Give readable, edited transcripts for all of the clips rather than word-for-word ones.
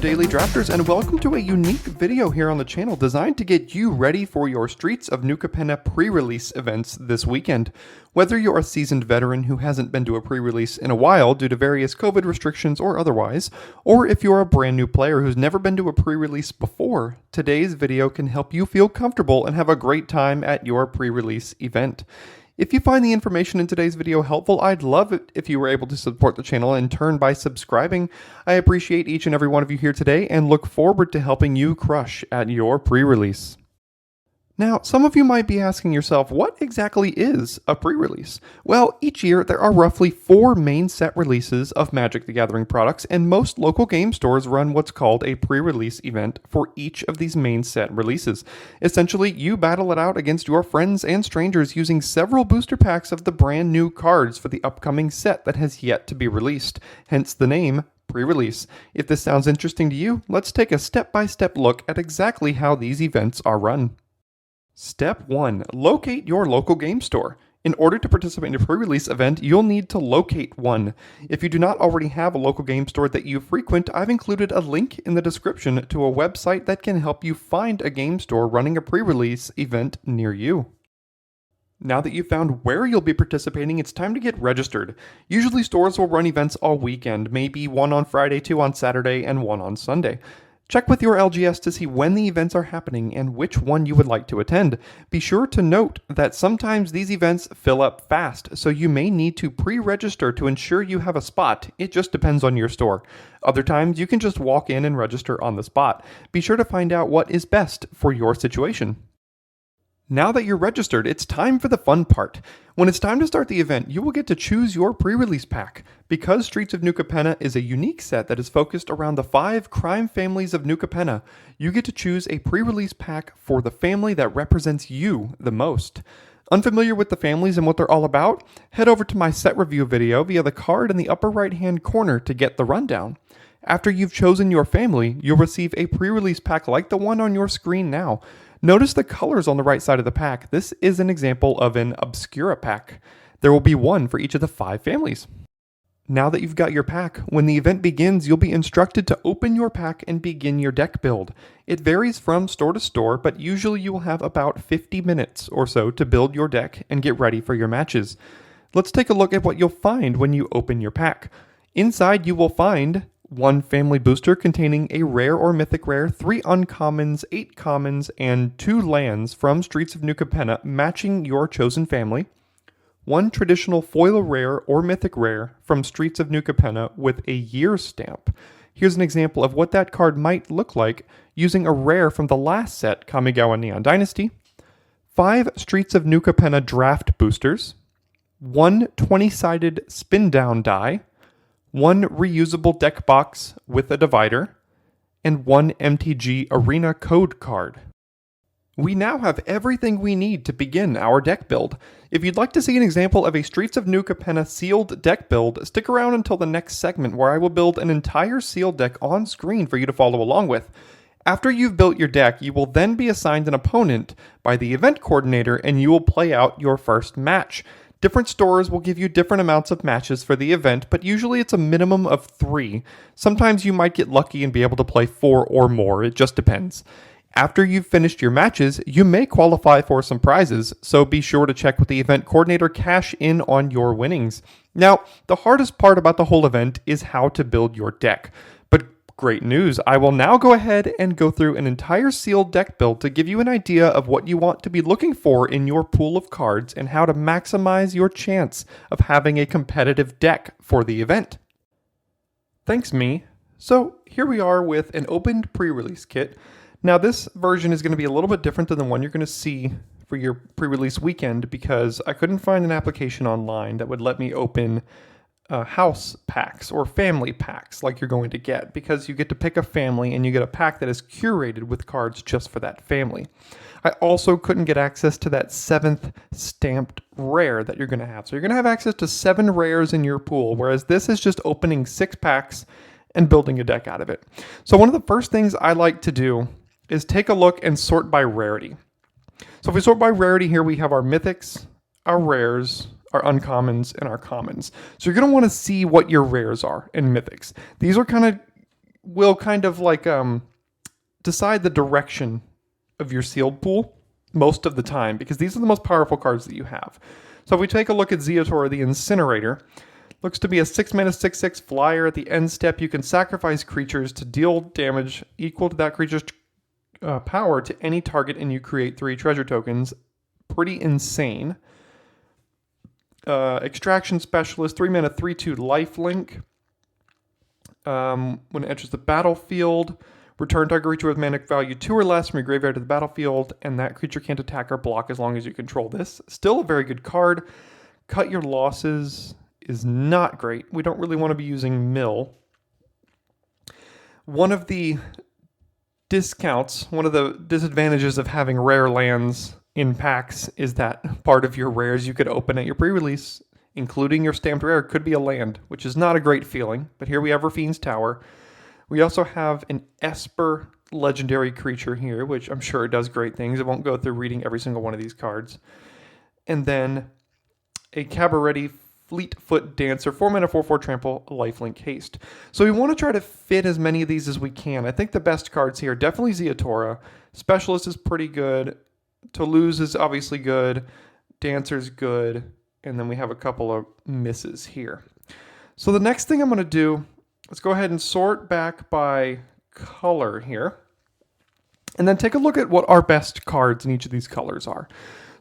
daily drafters, and welcome to a unique video here on the channel designed to get you ready for your Streets of New Capenna pre-release events this weekend. Whether you're a seasoned veteran who hasn't been to a pre-release in a while due to various COVID restrictions or otherwise, or if you're a brand new player who's never been to a pre-release before, today's video can help you feel comfortable and have a great time at your pre-release event. If you find the information in today's video helpful, I'd love it if you were able to support the channel in turn by subscribing. I appreciate each and every one of you here today and look forward to helping you crush at your pre-release. Now, some of you might be asking yourself, what exactly is a pre-release? Well, each year there are roughly 4 main set releases of Magic the Gathering products, and most local game stores run what's called a pre-release event for each of these main set releases. Essentially, you battle it out against your friends and strangers using several booster packs of the brand new cards for the upcoming set that has yet to be released, hence the name pre-release. If this sounds interesting to you, let's take a step-by-step look at exactly how these events are run. Step 1. Locate your local game store. In order to participate in a pre-release event, you'll need to locate one. If you do not already have a local game store that you frequent, I've included a link in the description to a website that can help you find a game store running a pre-release event near you. Now that you've found where you'll be participating, it's time to get registered. Usually stores will run events all weekend, maybe one on Friday, 2 on Saturday, and 1 on Sunday. Check with your LGS to see when the events are happening and which one you would like to attend. Be sure to note that sometimes these events fill up fast, so you may need to pre-register to ensure you have a spot. It just depends on your store. Other times, you can just walk in and register on the spot. Be sure to find out what is best for your situation. Now that you're registered, it's time for the fun part. When it's time to start the event, you will get to choose your pre-release pack. Because Streets of New Capenna is a unique set that is focused around the 5 crime families of New Capenna, you get to choose a pre-release pack for the family that represents you the most. Unfamiliar with the families and what they're all about? Head over to my set review video via the card in the upper right hand corner to get the rundown. After you've chosen your family, you'll receive a pre-release pack like the one on your screen now. Notice the colors on the right side of the pack. This is an example of an Obscura pack. There will be one for each of the 5 families. Now that you've got your pack, when the event begins, you'll be instructed to open your pack and begin your deck build. It varies from store to store, but usually you will have about 50 minutes or so to build your deck and get ready for your matches. Let's take a look at what you'll find when you open your pack. Inside you will find 1 family booster containing a rare or mythic rare, 3 uncommons, 8 commons, and 2 lands from Streets of New Capenna matching your chosen family, 1 traditional foil rare or mythic rare from Streets of New Capenna with a year stamp. Here's an example of what that card might look like using a rare from the last set, Kamigawa Neon Dynasty, 5 Streets of New Capenna draft boosters, 1 20-sided spin down die, 1 reusable deck box with a divider, and 1 MTG Arena code card. We now have everything we need to begin our deck build. If you'd like to see an example of a Streets of New Capenna sealed deck build, stick around until the next segment where I will build an entire sealed deck on screen for you to follow along with. After you've built your deck, you will then be assigned an opponent by the event coordinator and you will play out your first match. Different stores will give you different amounts of matches for the event, but usually it's a minimum of 3. Sometimes you might get lucky and be able to play 4 or more, it just depends. After you've finished your matches, you may qualify for some prizes, so be sure to check with the event coordinator, cash in on your winnings. Now, the hardest part about the whole event is how to build your deck. But great news, I will now go ahead and go through an entire sealed deck build to give you an idea of what you want to be looking for in your pool of cards and how to maximize your chance of having a competitive deck for the event. Thanks, me. So here we are with an opened pre-release kit. Now this version is going to be a little bit different than the one you're going to see for your pre-release weekend because I couldn't find an application online that would let me open house packs or family packs like you're going to get, because you get to pick a family and you get a pack that is curated with cards just for that family. I also couldn't get access to that 7th stamped rare that you're going to have. So you're going to have access to 7 rares in your pool, whereas this is just opening 6 packs and building a deck out of it. So one of the first things I like to do is take a look and sort by rarity. So if we sort by rarity here, we have our mythics, our rares, our uncommons, and our commons. So you're going to want to see what your rares are in mythics. These are kind of will kind of like decide the direction of your sealed pool most of the time, because these are the most powerful cards that you have. So if we take a look at Zeotora the Incinerator, looks to be a 6-mana 6/6 flyer. At the end step, you can sacrifice creatures to deal damage equal to that creature's power to any target, and you create 3 treasure tokens. Pretty insane. Extraction Specialist, 3-mana 3/2 lifelink. When it enters the battlefield, return target creature with mana value 2 or less from your graveyard to the battlefield, and that creature can't attack or block as long as you control this. Still a very good card. Cut Your Losses is not great. We don't really want to be using Mill. One of the discounts, one of the disadvantages of having rare lands in packs is that part of your rares you could open at your pre-release, including your stamped rare, could be a land, which is not a great feeling. But here we have Rafine's Tower. We also have an Esper legendary creature here, which I'm sure does great things. I won't go through reading every single one of these cards. And then a Cabaretti Fleetfoot Dancer, 4-mana 4/4 trample, lifelink haste. So we want to try to fit as many of these as we can. I think the best cards here, definitely Zeotora. Specialist is pretty good. Toulouse is obviously good. Dancer's good. And then we have a couple of misses here. So the next thing I'm going to do, let's go ahead and sort back by color here. And then take a look at what our best cards in each of these colors are.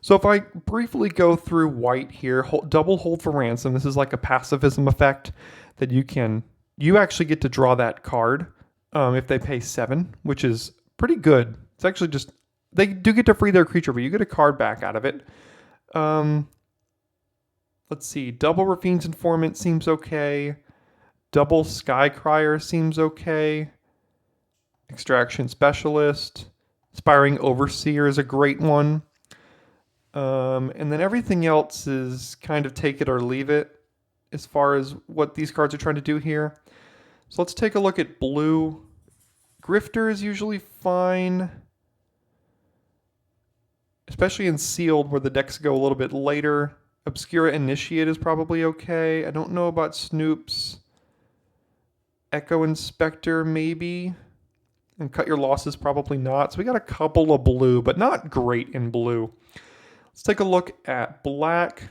So if I briefly go through white here, double Hold for Ransom. This is like a pacifism effect that you actually get to draw that card if they pay 7, which is pretty good. It's actually just, they do get to free their creature, but you get a card back out of it. Let's see, double Rafine's Informant seems okay. Double Skycrier seems okay. Extraction Specialist. Inspiring Overseer is a great one. And then everything else is kind of take it or leave it as far as what these cards are trying to do here. So let's take a look at blue. Grifter is usually fine, especially in sealed where the decks go a little bit later. Obscura Initiate is probably okay. I don't know about Snoops. Echo Inspector maybe. And Cut Your Losses probably not. So we got a couple of blue, but not great in blue. Let's take a look at black.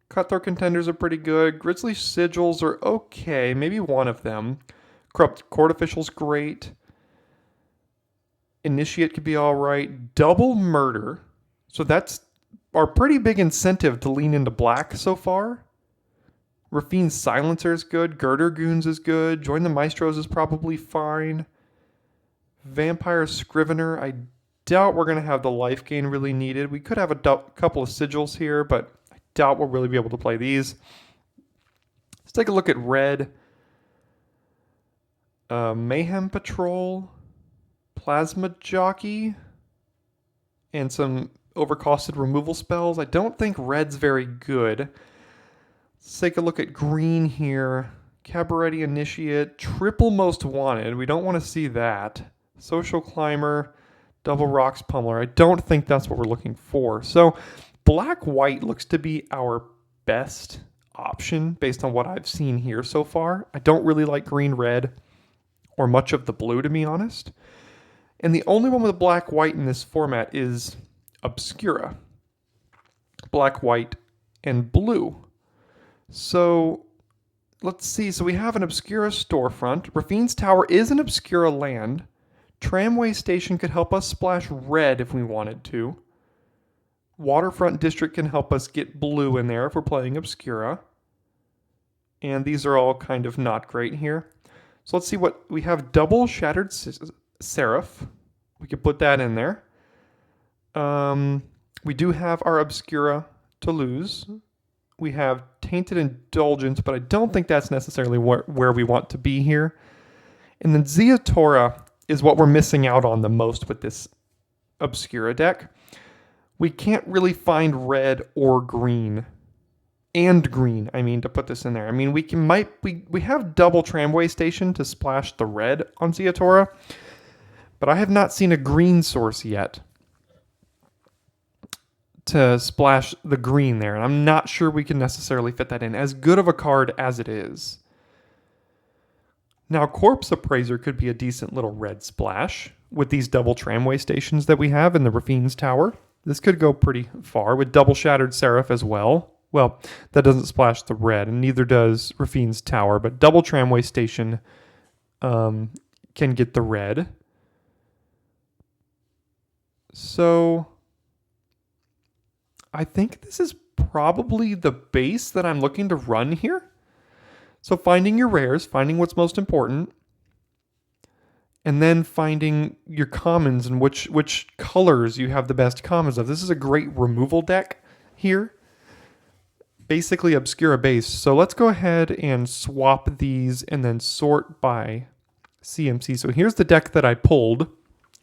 Cutthroat Contenders are pretty good. Grizzly Sigils are okay. Maybe one of them. Corrupt Court Official's great. Initiate could be all right. Double Murder. So that's our pretty big incentive to lean into black so far. Rafine's Silencer is good. Girder Goons is good. Join the Maestros is probably fine. Vampire Scrivener, I doubt we're going to have the life gain really needed. We could have a couple of sigils here, but I doubt we'll really be able to play these. Let's take a look at red. Mayhem Patrol, Plasma Jockey, and some overcosted removal spells. I don't think red's very good. Let's take a look at green here. Cabaretti Initiate, triple Most Wanted. We don't want to see that. Social Climber, Double Rocks Pummeler. I don't think that's what we're looking for. So black-white looks to be our best option based on what I've seen here so far. I don't really like green-red or much of the blue, to be honest. And the only one with black-white in this format is Obscura. Black-white and blue. So let's see. So we have an Obscura storefront. Rafine's Tower is an Obscura land. Tramway Station could help us splash red if we wanted to. Waterfront District can help us get blue in there if we're playing Obscura. And these are all kind of not great here. So let's see what we have. Double Shattered Seraph. We could put that in there. We do have our Obscura Toulouse. We have Tainted Indulgence, but I don't think that's necessarily where we want to be here. And then Zeotora is what we're missing out on the most with this Obscura deck. We can't really find red or green. And green, I mean, to put this in there. I mean, we have double Tramway Station to splash the red on Zeotora, but I have not seen a green source yet to splash the green there, and I'm not sure we can necessarily fit that in, as good of a card as it is. Now, Corpse Appraiser could be a decent little red splash with these double tramway stations that we have in the Rafine's Tower. This could go pretty far with double Shattered Seraph as well. Well, that doesn't splash the red, and neither does Rafine's Tower, but double tramway station can get the red. So I think this is probably the base that I'm looking to run here. So finding your rares, finding what's most important, and then finding your commons and which colors you have the best commons of. This is a great removal deck here. Basically Obscura base. So let's go ahead and swap these and then sort by CMC. So here's the deck that I pulled.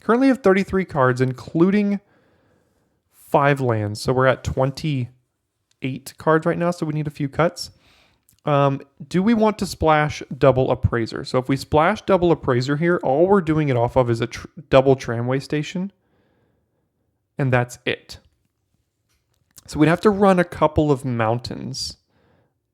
Currently have 33 cards, including 5 lands. So we're at 28 cards right now, so we need a few cuts. Do we want to splash double Appraiser? So if we splash double Appraiser here, all we're doing it off of is a double tramway station. And that's it. So we'd have to run a couple of mountains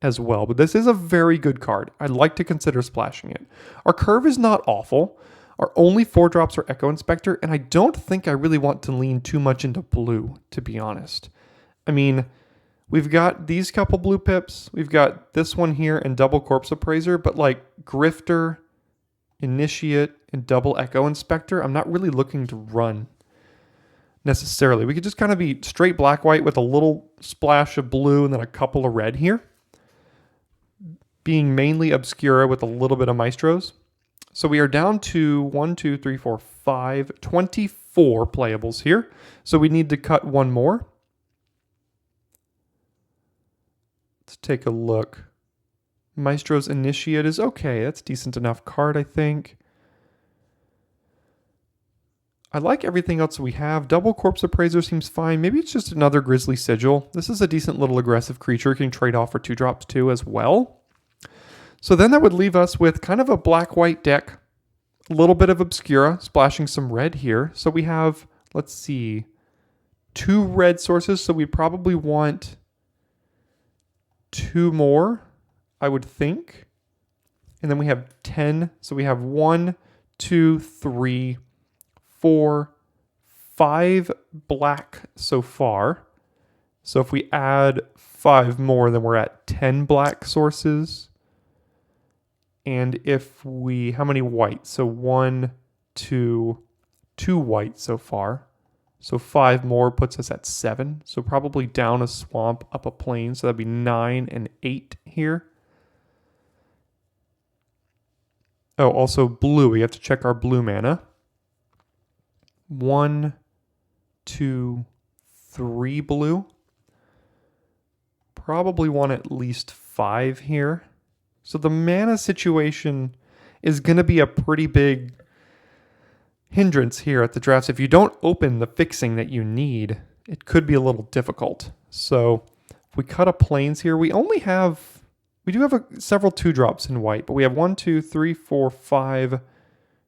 as well. But this is a very good card. I'd like to consider splashing it. Our curve is not awful. Our only 4 drops are Echo Inspector. And I don't think I really want to lean too much into blue, to be honest. I mean, we've got these couple blue pips. We've got this one here and double Corpse Appraiser. But like Grifter, Initiate, and double Echo Inspector, I'm not really looking to run necessarily. We could just kind of be straight black-white with a little splash of blue and then a couple of red here. Being mainly Obscura with a little bit of Maestros. So we are down to 24 playables here. So we need to cut one more. Let's take a look. Maestro's Initiate is okay. That's a decent enough card, I think. I like everything else we have. Double Corpse Appraiser seems fine. Maybe it's just another Grisly Sigil. This is a decent little aggressive creature. You can trade off for 2 drops too as well. So then that would leave us with kind of a black-white deck. A little bit of Obscura, splashing some red here. So we have, let's see, 2 red sources. So we probably want 2 more, I would think. And then we have 10. So we have 1, 2, 3, 4, 5 black so far. So if we add 5 more, then we're at 10 black sources. And if we, how many white? So 1, 2 white so far. So 5 more puts us at 7. So probably down a swamp, up a plain. So that'd be 9 and 8 here. Oh, also blue. We have to check our blue mana. 1, 2, 3 blue. Probably want at least 5 here. So the mana situation is going to be a pretty big hindrance here at the drafts. If you don't open the fixing that you need, it could be a little difficult. So if we cut a plains here, we do have several 2 drops in white, but we have 1, 2, 3, 4, 5,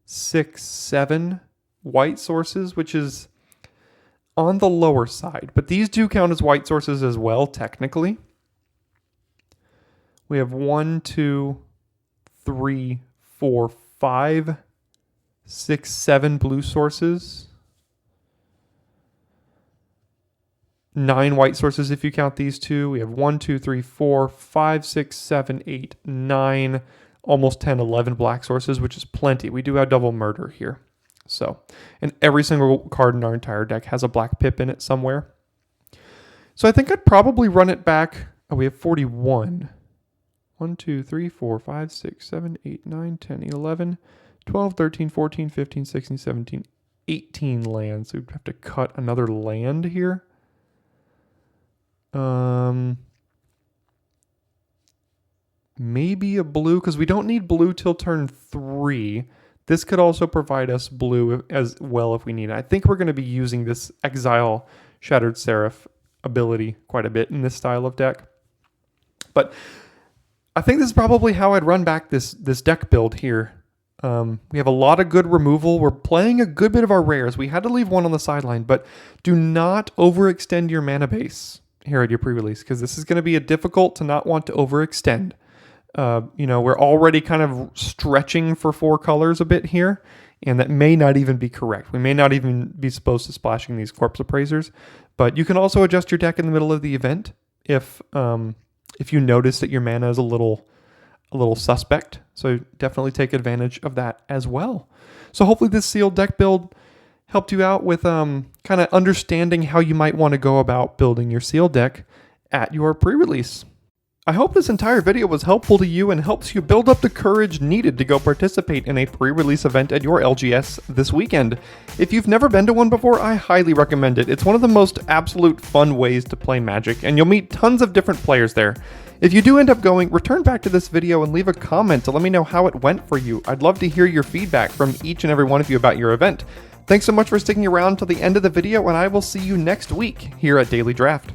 6, 7 white sources, which is on the lower side. But these do count as white sources as well, technically. We have 1, 2, 3, 4, 5, 6, 7 blue sources. 9 white sources if you count these 2. We have 1, 2, 3, 4, 5, 6, 7, 8, 9, almost 10, 11 black sources, which is plenty. We do have double murder here. So, and every single card in our entire deck has a black pip in it somewhere. So I think I'd probably run it back. Oh, we have 41. 1, 2, 3, 4, 5, 6, 7, 8, 9, 10, 11, 12, 13, 14, 15, 16, 17, 18 lands. So we'd have to cut another land here. Maybe a blue, because we don't need blue till turn 3. This could also provide us blue as well if we need it. I think we're going to be using this Exile Shattered Seraph ability quite a bit in this style of deck. But I think this is probably how I'd run back this deck build here. We have a lot of good removal. We're playing a good bit of our rares. We had to leave one on the sideline, but do not overextend your mana base here at your pre-release, because this is going to be difficult to not want to overextend. We're already kind of stretching for 4 colors a bit here, and that may not even be correct. We may not even be supposed to splashing these Corpse Appraisers, but you can also adjust your deck in the middle of the event if you notice that your mana is a little suspect. So definitely take advantage of that as well. So hopefully this sealed deck build helped you out with kind of understanding how you might want to go about building your sealed deck at your pre-release. I hope this entire video was helpful to you and helps you build up the courage needed to go participate in a pre-release event at your LGS this weekend. If you've never been to one before, I highly recommend it. It's one of the most absolute fun ways to play Magic, and you'll meet tons of different players there. If you do end up going, return back to this video and leave a comment to let me know how it went for you. I'd love to hear your feedback from each and every one of you about your event. Thanks so much for sticking around till the end of the video, and I will see you next week here at Daily Draft.